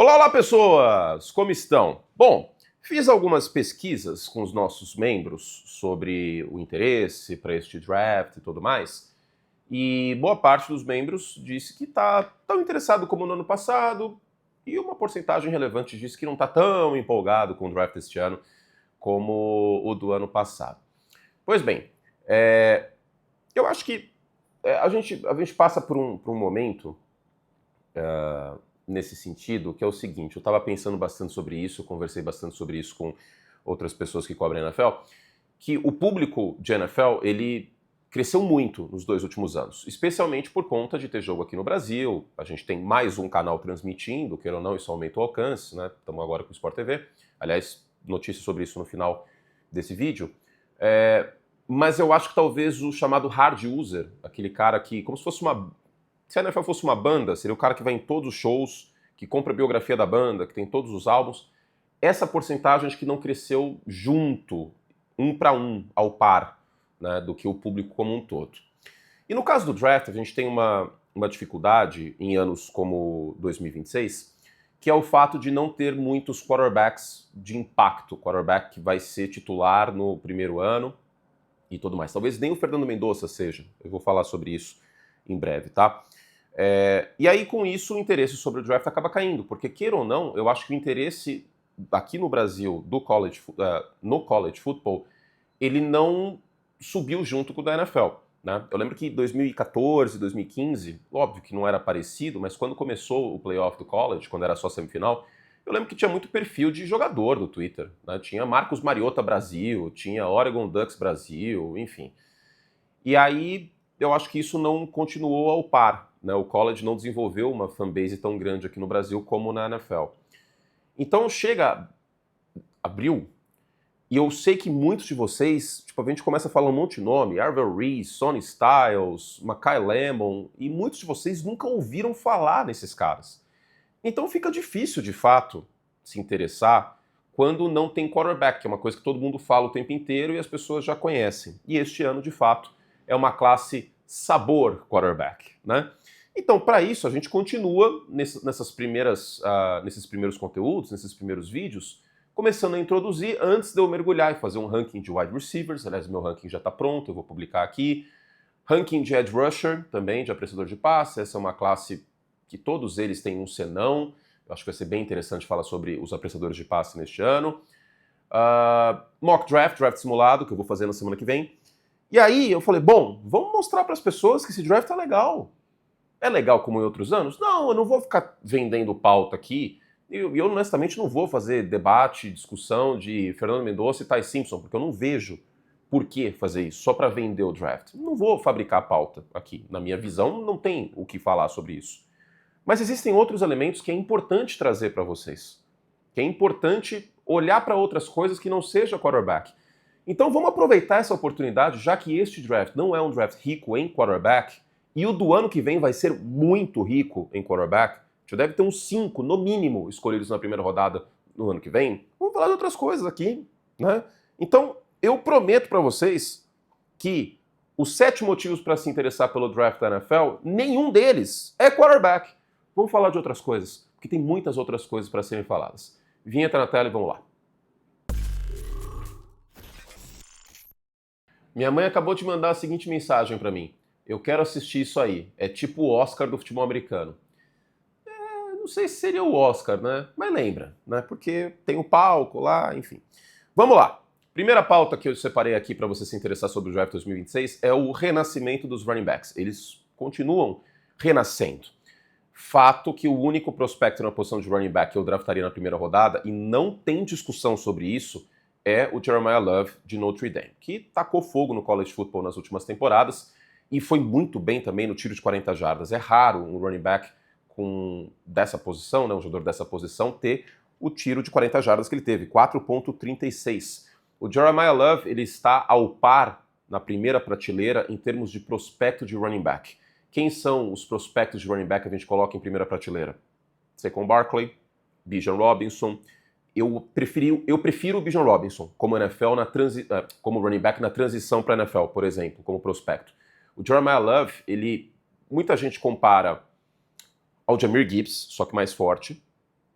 Olá, olá pessoas! Como estão? Bom, fiz algumas pesquisas com os nossos membros sobre o interesse para este draft e tudo mais, e boa parte dos membros disse que está tão interessado como no ano passado, e uma porcentagem relevante disse que não está tão empolgado com o draft este ano como o do ano passado. Pois bem, eu acho que a gente passa por um momento nesse sentido, que é o seguinte, eu estava pensando bastante sobre isso, conversei bastante sobre isso com outras pessoas que cobrem NFL, que o público de NFL, ele cresceu muito nos 2 últimos anos, especialmente por conta de ter jogo aqui no Brasil, a gente tem mais um canal transmitindo, queira ou não, isso aumenta o alcance, né? Estamos agora com o Sport TV, aliás, notícias sobre isso no final desse vídeo, mas eu acho que talvez o chamado hard user, aquele cara que, como se fosse se a NFL fosse uma banda, seria o cara que vai em todos os shows, que compra a biografia da banda, que tem todos os álbuns. Essa porcentagem acho que não cresceu junto, um para um, ao par, né, do que o público como um todo. E no caso do draft, a gente tem uma dificuldade em anos como 2026, que é o fato de não ter muitos quarterbacks de impacto, quarterback que vai ser titular no primeiro ano e tudo mais. Talvez nem o Fernando Mendonça seja, eu vou falar sobre isso em breve, tá? E aí, com isso, o interesse sobre o draft acaba caindo, porque, queira ou não, eu acho que o interesse aqui no Brasil no college football, ele não subiu junto com o da NFL, né? Eu lembro que em 2014, 2015, óbvio que não era parecido, mas quando começou o playoff do college, quando era só semifinal, eu lembro que tinha muito perfil de jogador no Twitter, né? Tinha Marcos Mariota Brasil, tinha Oregon Ducks Brasil, enfim. E aí, eu acho que isso não continuou ao par, né? O college não desenvolveu uma fanbase tão grande aqui no Brasil como na NFL. Então chega abril, e eu sei que muitos de vocês, tipo, a gente começa a falar um monte de nome, Arvel Reese, Sonny Styles, Makai Lemon, e muitos de vocês nunca ouviram falar nesses caras. Então fica difícil, de fato, se interessar quando não tem quarterback, que é uma coisa que todo mundo fala o tempo inteiro e as pessoas já conhecem. E este ano, de fato, é uma classe sabor quarterback, né? Então, para isso, a gente continua nesses primeiros conteúdos, nesses primeiros vídeos, começando a introduzir antes de eu mergulhar e fazer um ranking de wide receivers. Aliás, meu ranking já está pronto, eu vou publicar aqui. Ranking de edge rusher, também, de apreciador de passe. Essa é uma classe que todos eles têm um senão. Eu acho que vai ser bem interessante falar sobre os apreciadores de passe neste ano. Mock draft simulado, que eu vou fazer na semana que vem. E aí eu falei, bom, vamos mostrar para as pessoas que esse draft é legal. É legal como em outros anos? Não, eu não vou ficar vendendo pauta aqui. E eu, honestamente, não vou fazer debate, discussão de Fernando Mendonça e Ty Simpson, porque eu não vejo por que fazer isso, só para vender o draft. Não vou fabricar pauta aqui. Na minha visão, não tem o que falar sobre isso. Mas existem outros elementos que é importante trazer para vocês. Que é importante olhar para outras coisas que não seja quarterback. Então vamos aproveitar essa oportunidade, já que este draft não é um draft rico em quarterback, e o do ano que vem vai ser muito rico em quarterback, já deve ter uns 5, no mínimo, escolhidos na primeira rodada no ano que vem. Vamos falar de outras coisas aqui, né? Então, eu prometo para vocês que os 7 motivos para se interessar pelo draft da NFL, nenhum deles é quarterback. Vamos falar de outras coisas, porque tem muitas outras coisas para serem faladas. Vinheta na tela e vamos lá. Minha mãe acabou de mandar a seguinte mensagem para mim. Eu quero assistir isso aí. É tipo o Oscar do futebol americano. Não sei se seria o Oscar, né? Mas lembra, né? Porque tem o palco lá, enfim. Vamos lá. Primeira pauta que eu separei aqui para você se interessar sobre o draft 2026 é o renascimento dos running backs. Eles continuam renascendo. Fato que o único prospecto na posição de running back que eu draftaria na primeira rodada, e não tem discussão sobre isso, é o Jeremiah Love de Notre Dame, que tacou fogo no college football nas últimas temporadas e foi muito bem também no tiro de 40 jardas. É raro um running back dessa posição, né, um jogador dessa posição, ter o tiro de 40 jardas que ele teve, 4.36. O Jeremiah Love, ele está ao par na primeira prateleira em termos de prospecto de running back. Quem são os prospectos de running back que a gente coloca em primeira prateleira? Saquon Barkley, Bijan Robinson. Eu prefiro o Bijan Robinson como como running back na transição para a NFL, por exemplo, como prospecto. O Jeremiah Love, muita gente compara ao Jahmyr Gibbs, só que mais forte.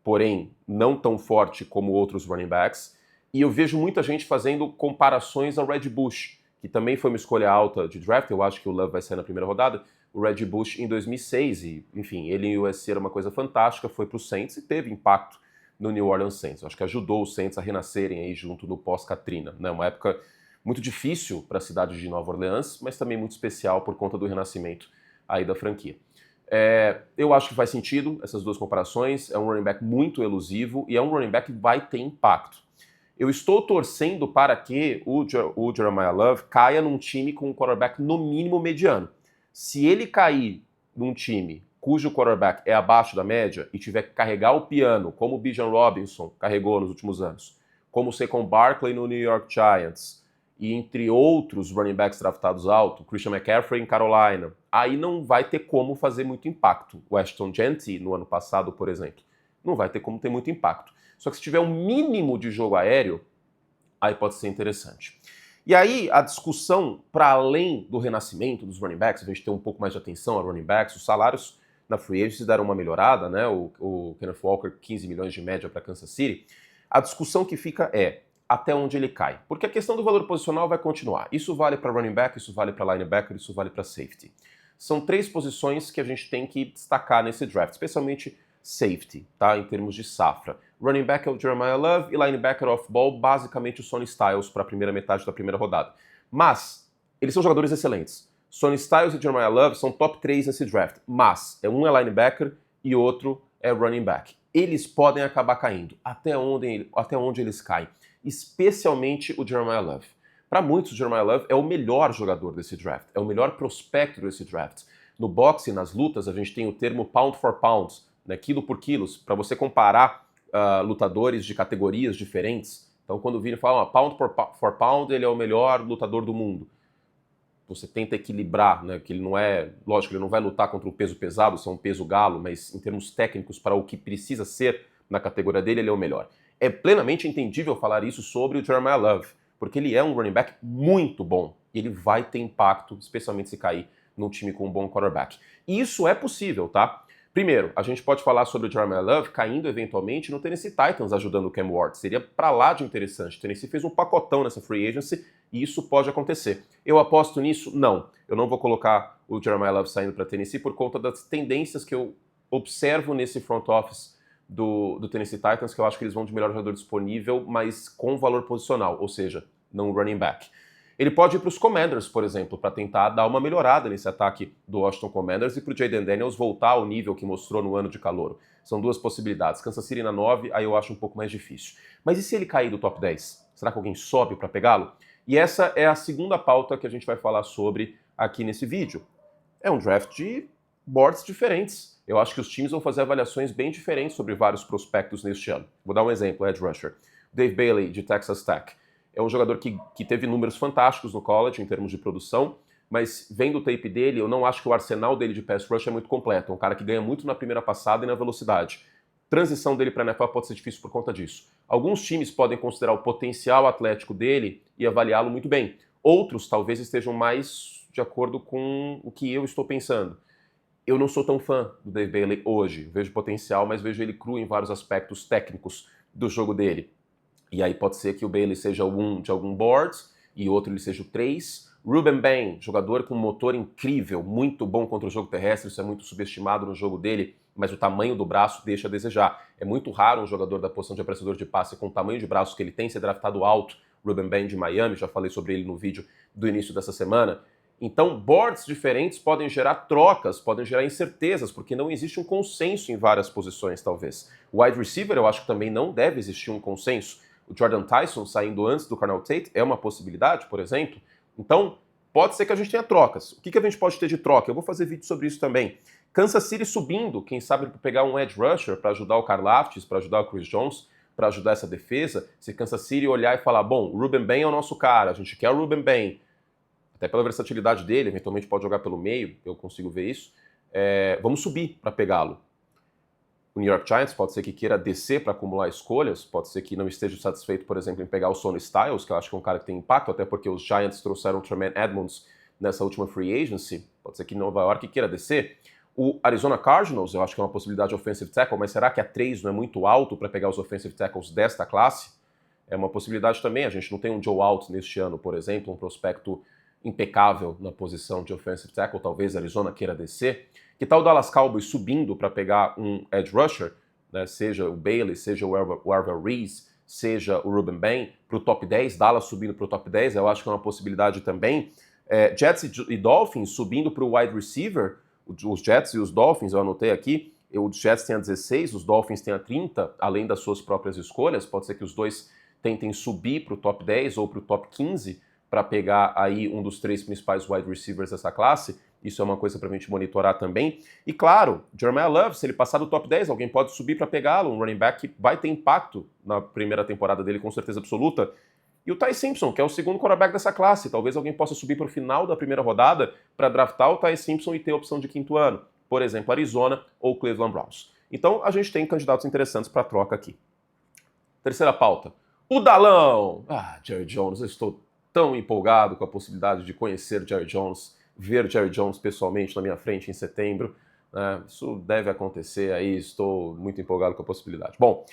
porém não tão forte como outros running backs. E eu vejo muita gente fazendo comparações ao Reggie Bush, que também foi uma escolha alta de draft. Eu acho que o Love vai sair na primeira rodada. O Reggie Bush em 2006, e enfim, ele em USC era uma coisa fantástica, foi para o Saints e teve impacto no New Orleans Saints. Eu acho que ajudou os Saints a renascerem aí junto no pós-Katrina, né? Uma época muito difícil para a cidade de Nova Orleans, mas também muito especial por conta do renascimento aí da franquia. Eu acho que faz sentido essas duas comparações. É um running back muito elusivo e é um running back que vai ter impacto. Eu estou torcendo para que o Jeremiah Love caia num time com um quarterback no mínimo mediano. Se ele cair num time cujo quarterback é abaixo da média e tiver que carregar o piano, como o Bijan Robinson carregou nos últimos anos, como o Saquon Barkley no New York Giants, e entre outros running backs draftados alto, Christian McCaffrey em Carolina, aí não vai ter como fazer muito impacto. O Ashton Jeanty, no ano passado, por exemplo, não vai ter como ter muito impacto. Só que se tiver um mínimo de jogo aéreo, aí pode ser interessante. E aí, a discussão, para além do renascimento dos running backs, a gente tem um pouco mais de atenção a running backs, os salários na free agency deram uma melhorada, né? O Kenneth Walker, 15 milhões de média para Kansas City. A discussão que fica é até onde ele cai. Porque a questão do valor posicional vai continuar. Isso vale para running back, isso vale para linebacker, isso vale para safety. São três posições que a gente tem que destacar nesse draft, especialmente safety, tá? Em termos de safra. Running back é o Jeremiah Love e linebacker off-ball, basicamente o Sonny Styles para a primeira metade da primeira rodada. Mas, eles são jogadores excelentes. Sonny Styles e Jeremiah Love são top 3 nesse draft, mas um é linebacker e outro é running back. Eles podem acabar caindo. Até onde eles caem? Especialmente o Jeremiah Love. Para muitos, o Jeremiah Love é o melhor jogador desse draft, é o melhor prospecto desse draft. No boxe, nas lutas, a gente tem o termo pound for pound, né, quilo por quilos, para você comparar lutadores de categorias diferentes. Então, quando vira e fala, pound for pound, ele é o melhor lutador do mundo. Você tenta equilibrar, né, que ele não é, lógico, ele não vai lutar contra o peso pesado, isso é um peso galo, mas em termos técnicos, para o que precisa ser na categoria dele, ele é o melhor. É plenamente entendível falar isso sobre o Jeremiah Love, porque ele é um running back muito bom, e ele vai ter impacto, especialmente se cair num time com um bom quarterback. E isso é possível, tá? Primeiro, a gente pode falar sobre o Jeremiah Love caindo eventualmente no Tennessee Titans ajudando o Cam Ward. Seria pra lá de interessante. O Tennessee fez um pacotão nessa free agency e isso pode acontecer. Eu aposto nisso? Não. Eu não vou colocar o Jeremiah Love saindo para Tennessee por conta das tendências que eu observo nesse front office do Tennessee Titans, que eu acho que eles vão de melhor jogador disponível, mas com valor posicional, ou seja, não running back. Ele pode ir para os Commanders, por exemplo, para tentar dar uma melhorada nesse ataque do Washington Commanders e para o Jayden Daniels voltar ao nível que mostrou no ano de calouro. São duas possibilidades. Kansas City na 9, aí eu acho um pouco mais difícil. Mas e se ele cair do top 10? Será que alguém sobe para pegá-lo? E essa é a segunda pauta que a gente vai falar sobre aqui nesse vídeo. É um draft de boards diferentes. Eu acho que os times vão fazer avaliações bem diferentes sobre vários prospectos neste ano. Vou dar um exemplo, edge rusher. Dave Bailey, de Texas Tech. É um jogador que teve números fantásticos no college em termos de produção, mas vendo o tape dele, eu não acho que o arsenal dele de pass rush é muito completo. É um cara que ganha muito na primeira passada e na velocidade. Transição dele para a NFL pode ser difícil por conta disso. Alguns times podem considerar o potencial atlético dele e avaliá-lo muito bem. Outros talvez estejam mais de acordo com o que eu estou pensando. Eu não sou tão fã do Dave Bailey hoje. Vejo potencial, mas vejo ele cru em vários aspectos técnicos do jogo dele. E aí pode ser que o Bailey seja um de algum board e outro ele seja o 3. Ruben Bain, jogador com um motor incrível, muito bom contra o jogo terrestre, isso é muito subestimado no jogo dele, mas o tamanho do braço deixa a desejar. É muito raro um jogador da posição de apreciador de passe com o tamanho de braço que ele tem ser draftado alto. Ruben Bain de Miami, já falei sobre ele no vídeo do início dessa semana. Então, boards diferentes podem gerar trocas, podem gerar incertezas, porque não existe um consenso em várias posições, talvez. O wide receiver, eu acho que também não deve existir um consenso. O Jordan Tyson saindo antes do Carnell Tate é uma possibilidade, por exemplo. Então, pode ser que a gente tenha trocas. O que a gente pode ter de troca? Eu vou fazer vídeo sobre isso também. Kansas City subindo, quem sabe para pegar um edge rusher para ajudar o Karlaftis, para ajudar o Chris Jones, para ajudar essa defesa. Se Kansas City olhar e falar, bom, o Ruben Bain é o nosso cara, a gente quer o Ruben Bain, até pela versatilidade dele, eventualmente pode jogar pelo meio, eu consigo ver isso. Vamos subir para pegá-lo. O New York Giants pode ser que queira descer para acumular escolhas, pode ser que não esteja satisfeito, por exemplo, em pegar o Sonny Styles, que eu acho que é um cara que tem impacto, até porque os Giants trouxeram o Tremaine Edmonds nessa última free agency, pode ser que Nova York queira descer. O Arizona Cardinals, eu acho que é uma possibilidade de offensive tackle, mas será que a 3 não é muito alto para pegar os offensive tackles desta classe? É uma possibilidade também. A gente não tem um Joe Alt neste ano, por exemplo, um prospecto impecável na posição de offensive tackle, talvez a Arizona queira descer. Que tal o Dallas Cowboys subindo para pegar um edge rusher, né, seja o Bailey, seja o Arvel Reese, seja o Ruben Bain, para o top 10, Dallas subindo para o top 10, eu acho que é uma possibilidade também. Jets e Dolphins subindo para o wide receiver, os Jets e os Dolphins, eu anotei aqui, os Jets têm a 16, os Dolphins têm a 30, além das suas próprias escolhas, pode ser que os dois tentem subir para o top 10 ou para o top 15 para pegar aí um dos 3 principais wide receivers dessa classe. Isso é uma coisa para a gente monitorar também. E claro, Jeremiah Love, se ele passar do top 10, alguém pode subir para pegá-lo, um running back que vai ter impacto na primeira temporada dele com certeza absoluta. E o Ty Simpson, que é o segundo quarterback dessa classe. Talvez alguém possa subir para o final da primeira rodada para draftar o Ty Simpson e ter a opção de quinto ano. Por exemplo, Arizona ou Cleveland Browns. Então a gente tem candidatos interessantes para troca aqui. Terceira pauta. O Dalão! Jerry Jones, eu estou tão empolgado com a possibilidade de conhecer Jerry Jones, ver Jerry Jones pessoalmente na minha frente em setembro. Isso deve acontecer aí, estou muito empolgado com a possibilidade. Bom,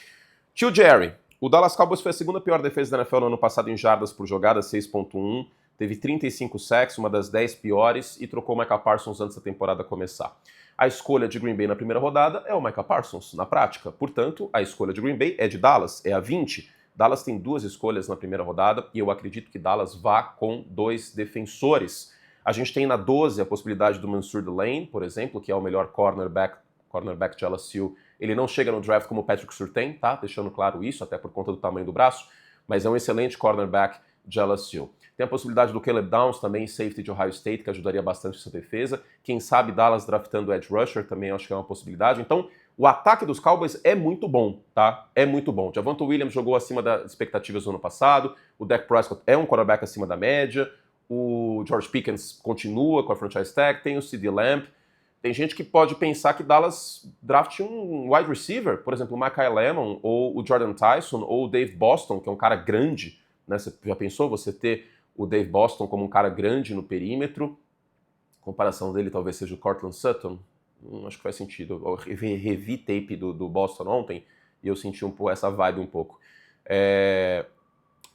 tio Jerry, o Dallas Cowboys foi a segunda pior defesa da NFL no ano passado em jardas por jogada, 6.1, teve 35 sacks, uma das 10 piores, e trocou o Micah Parsons antes da temporada começar. A escolha de Green Bay na primeira rodada é o Micah Parsons, na prática. Portanto, a escolha de Green Bay é de Dallas, é a 20. Dallas tem 2 escolhas na primeira rodada e eu acredito que Dallas vá com 2 defensores. A gente tem na 12 a possibilidade do Mansour Delane, por exemplo, que é o melhor cornerback de LSU. Ele não chega no draft como o Patrick Surtain, tá? Deixando claro isso, até por conta do tamanho do braço, mas é um excelente cornerback de LSU. Tem a possibilidade do Caleb Downs, também safety de Ohio State, que ajudaria bastante essa defesa. Quem sabe Dallas draftando edge rusher, também acho que é uma possibilidade. Então, o ataque dos Cowboys é muito bom, tá? É muito bom. Javonte Williams jogou acima das expectativas do ano passado, o Dak Prescott é um quarterback acima da média, o George Pickens continua com a franchise tag, tem o CeeDee Lamb. Tem gente que pode pensar que Dallas drafte um wide receiver, por exemplo, o Mekhi Lemon, ou o Jordan Tyson, ou o Dave Boston, que é um cara grande, né? Você já pensou você ter o Dave Boston como um cara grande no perímetro? A comparação dele talvez seja o Cortland Sutton. Acho que faz sentido. Eu revi tape do Boston ontem e eu senti essa vibe um pouco.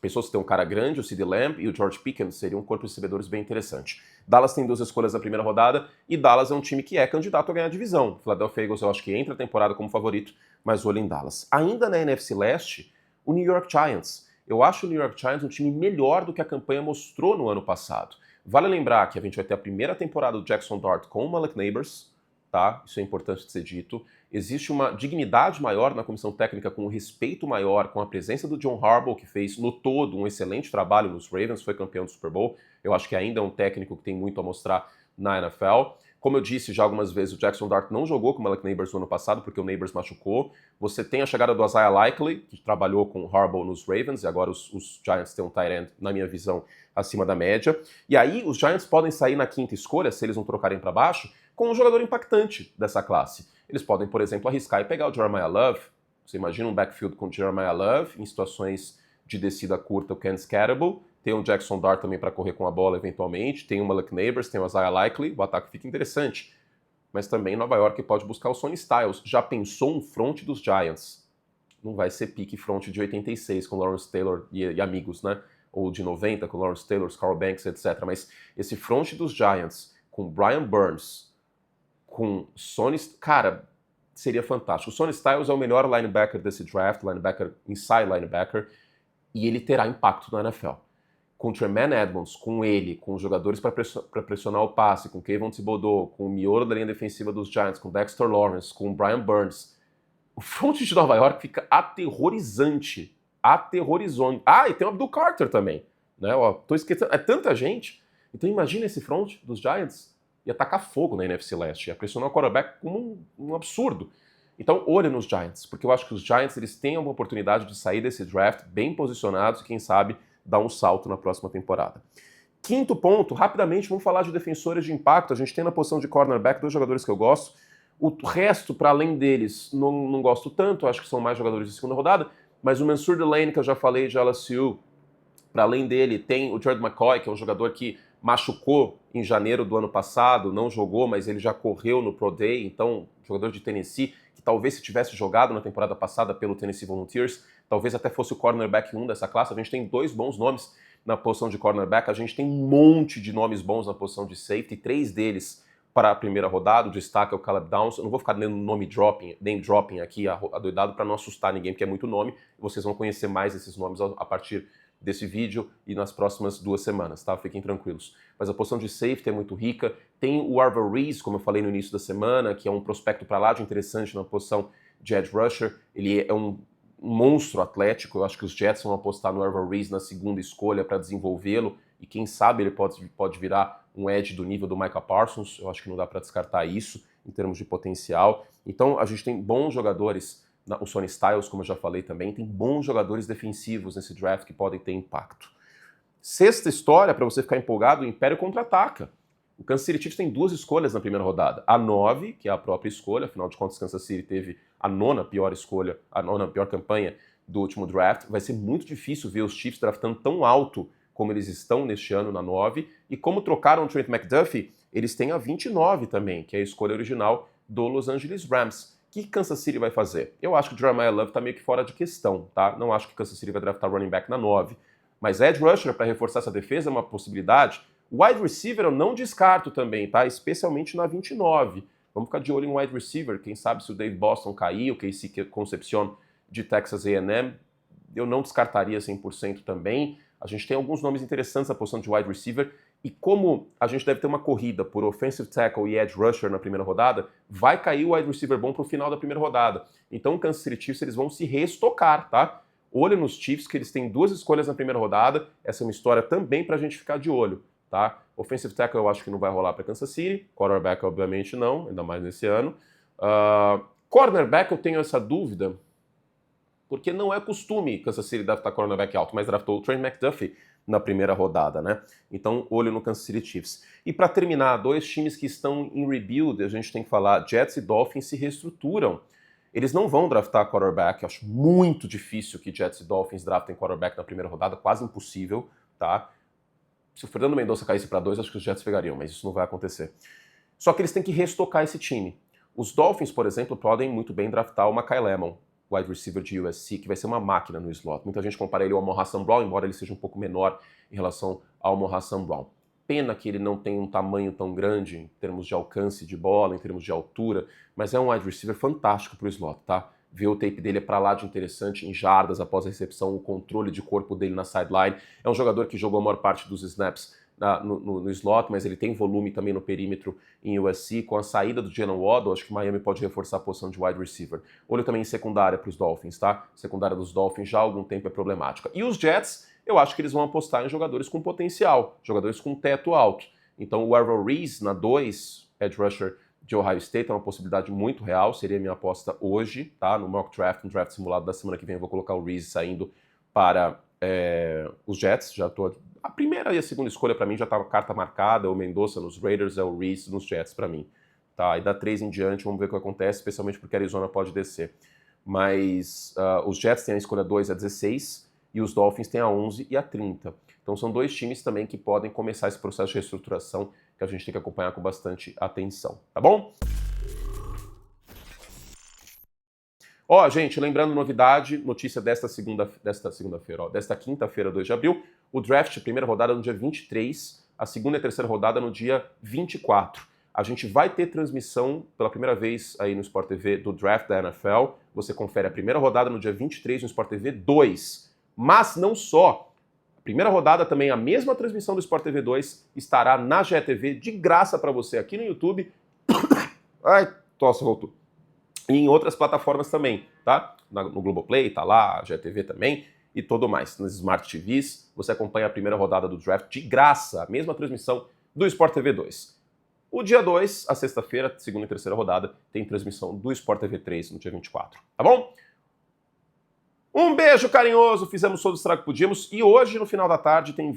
Pensou se tem um cara grande, o CeeDee Lamb e o George Pickens seriam um corpo de recebedores bem interessante. Dallas tem 2 escolhas na primeira rodada e Dallas é um time que é candidato a ganhar a divisão. Philadelphia Eagles eu acho que entra a temporada como favorito, mas olho em Dallas. Ainda na NFC Leste, o New York Giants. Eu acho o New York Giants um time melhor do que a campanha mostrou no ano passado. Vale lembrar que a gente vai ter a primeira temporada do Jackson Dart com o Malik Neighbors, tá? Isso é importante de ser dito. Existe uma dignidade maior na comissão técnica, com um respeito maior, com a presença do John Harbaugh, que fez no todo um excelente trabalho nos Ravens, foi campeão do Super Bowl. Eu acho que ainda é um técnico que tem muito a mostrar na NFL. Como eu disse já algumas vezes, o Jackson Dart não jogou com o Malik Neighbors no ano passado, porque o Neighbors machucou. Você tem a chegada do Isaiah Likely, que trabalhou com o Harbaugh nos Ravens, e agora os Giants têm um tight end, na minha visão, acima da média. E aí os Giants podem sair na quinta escolha, se eles não trocarem para baixo, com um jogador impactante dessa classe. Eles podem, por exemplo, arriscar e pegar o Jeremiah Love. Você imagina um backfield com o Jeremiah Love, em situações de descida curta, o Ken Scatterbull, tem o Jackson Dart também para correr com a bola eventualmente, tem o Malik Neighbors, tem o Isaiah Likely, o ataque fica interessante. Mas também Nova York pode buscar o Sonny Styles. Já pensou um front dos Giants? Não vai ser pique front de 86 com Lawrence Taylor e amigos, né? Ou de 90 com Lawrence Taylor, Carl Banks, etc. Mas esse front dos Giants com Brian Burns, com Sonny... Cara, seria fantástico. O Sonny Styles é o melhor linebacker desse draft, inside linebacker, e ele terá impacto na NFL. Com o Tremaine Edmonds, com ele, com os jogadores para pressionar o passe, com Kayvon Thibodeau, com o miolo da linha defensiva dos Giants, com Dexter Lawrence, com o Brian Burns, o front de Nova York fica aterrorizante. Aterrorizante. E tem o Abdul Carter também. Né? Tô esquecendo. É tanta gente. Então imagina esse front dos Giants ia tacar fogo na NFC Leste, ia pressionar o quarterback como um absurdo. Então olha nos Giants, porque eu acho que os Giants eles têm uma oportunidade de sair desse draft bem posicionados e quem sabe dar um salto na próxima temporada. Quinto ponto, rapidamente vamos falar de defensores de impacto. A gente tem na posição de cornerback 2 jogadores que eu gosto. O resto, para além deles, não gosto tanto, acho que são mais jogadores de segunda rodada, mas o Mansour Delane, que eu já falei de LSU, para além dele tem o Jared McCoy, que é um jogador que machucou em janeiro do ano passado, não jogou, mas ele já correu no Pro Day, então jogador de Tennessee, que talvez se tivesse jogado na temporada passada pelo Tennessee Volunteers, talvez até fosse o cornerback 1 dessa classe. A gente tem 2 bons nomes na posição de cornerback, a gente tem um monte de nomes bons na posição de safety, 3 deles para a primeira rodada. O destaque é o Caleb Downs. Eu não vou ficar dando name dropping aqui, adoidado, para não assustar ninguém, porque é muito nome. Vocês vão conhecer mais esses nomes a partir desse vídeo e nas próximas 2 semanas, tá? Fiquem tranquilos. Mas a posição de safety é muito rica. Tem o Arvell Reese, como eu falei no início da semana, que é um prospecto para lá de interessante na posição de edge rusher. Ele é um monstro atlético. Eu acho que os Jets vão apostar no Arvell Reese na segunda escolha para desenvolvê-lo, e quem sabe ele pode virar um edge do nível do Micah Parsons. Eu acho que não dá para descartar isso em termos de potencial. Então a gente tem bons jogadores. O Sonny Styles, como eu já falei também, tem bons jogadores defensivos nesse draft que podem ter impacto. Sexta história, para você ficar empolgado, o Império contra-ataca. O Kansas City Chiefs tem 2 escolhas na primeira rodada. A 9, que é a própria escolha, afinal de contas, Kansas City teve a 9ª pior escolha, a 9ª pior campanha do último draft. Vai ser muito difícil ver os Chiefs draftando tão alto como eles estão neste ano na 9. E como trocaram o Trent McDuffie, eles têm a 29 também, que é a escolha original do Los Angeles Rams. O que Kansas City vai fazer? Eu acho que o Jeremiah Love está meio que fora de questão, tá? Não acho que Kansas City vai draftar running back na 9. Mas edge rusher para reforçar essa defesa é uma possibilidade. Wide receiver eu não descarto também, tá? Especialmente na 29. Vamos ficar de olho em wide receiver. Quem sabe se o Dave Boston cair, o Casey Concepcion de Texas A&M, eu não descartaria 100% também. A gente tem alguns nomes interessantes na posição de wide receiver. E como a gente deve ter uma corrida por offensive tackle e edge rusher na primeira rodada, vai cair o wide receiver bom para o final da primeira rodada. Então o Kansas City Chiefs eles vão se reestocar, tá? Olho nos Chiefs, que eles têm 2 escolhas na primeira rodada. Essa é uma história também para a gente ficar de olho, tá? Offensive tackle eu acho que não vai rolar para Kansas City. Quarterback obviamente não, ainda mais nesse ano. Cornerback eu tenho essa dúvida, porque não é costume Kansas City draftar cornerback alto, mas draftou o Trent McDuffie na primeira rodada, né? Então, olho no Kansas City Chiefs. E para terminar, 2 times que estão em rebuild, a gente tem que falar, Jets e Dolphins se reestruturam. Eles não vão draftar quarterback, eu acho muito difícil que Jets e Dolphins draftem quarterback na primeira rodada, quase impossível, tá? Se o Fernando Mendonça caísse para 2, acho que os Jets pegariam, mas isso não vai acontecer. Só que eles têm que reestocar esse time. Os Dolphins, por exemplo, podem muito bem draftar o Makai Lemon, wide receiver de USC, que vai ser uma máquina no slot. Muita gente compara ele ao Amon-Ra St. Brown, embora ele seja um pouco menor em relação ao Amon-Ra St. Brown. Pena que ele não tem um tamanho tão grande em termos de alcance de bola, em termos de altura, mas é um wide receiver fantástico para o slot, tá? Ver o tape dele é para lá de interessante, em jardas após a recepção, o controle de corpo dele na sideline. É um jogador que jogou a maior parte dos snaps no slot, mas ele tem volume também no perímetro em USC. Com a saída do Jalen Waddle, acho que Miami pode reforçar a posição de wide receiver. Olho também em secundária para os Dolphins, tá? Secundária dos Dolphins já há algum tempo é problemática. E os Jets, eu acho que eles vão apostar em jogadores com potencial, jogadores com teto alto. Então o Arvell Reese na 2, edge rusher de Ohio State, é uma possibilidade muito real, seria minha aposta hoje, tá? No mock draft, no draft simulado da semana que vem, eu vou colocar o Reese saindo para os Jets. Já tô... A primeira e a segunda escolha para mim já estava carta marcada, o Mendonça nos Raiders, é o Reese nos Jets para mim. Tá? E da 3 em diante, vamos ver o que acontece, especialmente porque a Arizona pode descer. Mas os Jets têm a escolha 2 a 16 e os Dolphins têm a 11 e a 30. Então são 2 times também que podem começar esse processo de reestruturação que a gente tem que acompanhar com bastante atenção, tá bom? Ó, gente, lembrando novidade, notícia desta quinta-feira, 2 de abril, o draft, primeira rodada no dia 23, a segunda e terceira rodada no dia 24. A gente vai ter transmissão pela primeira vez aí no Sport TV do draft da NFL. Você confere a primeira rodada no dia 23 no Sport TV 2. Mas não só. A primeira rodada também, a mesma transmissão do Sport TV 2 estará na GTV de graça para você aqui no YouTube. Ai, tosse, voltou. E em outras plataformas também, tá? No Globoplay, tá lá, a GTV também e tudo mais. Nas Smart TVs, você acompanha a primeira rodada do draft de graça, a mesma transmissão do Sport TV 2. O dia 2, a sexta-feira, segunda e terceira rodada, tem transmissão do Sport TV 3 no dia 24, tá bom? Um beijo carinhoso, fizemos todo o estrago que podíamos e hoje, no final da tarde, tem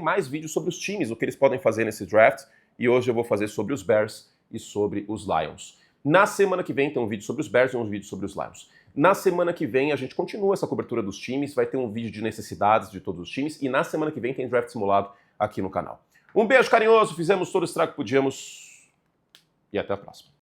mais vídeos sobre os times, o que eles podem fazer nesse draft, e hoje eu vou fazer sobre os Bears e sobre os Lions. Na semana que vem tem um vídeo sobre os Bears e um vídeo sobre os Lions. Na semana que vem a gente continua essa cobertura dos times, vai ter um vídeo de necessidades de todos os times e na semana que vem tem draft simulado aqui no canal. Um beijo carinhoso, fizemos todo o estrago que podíamos e até a próxima.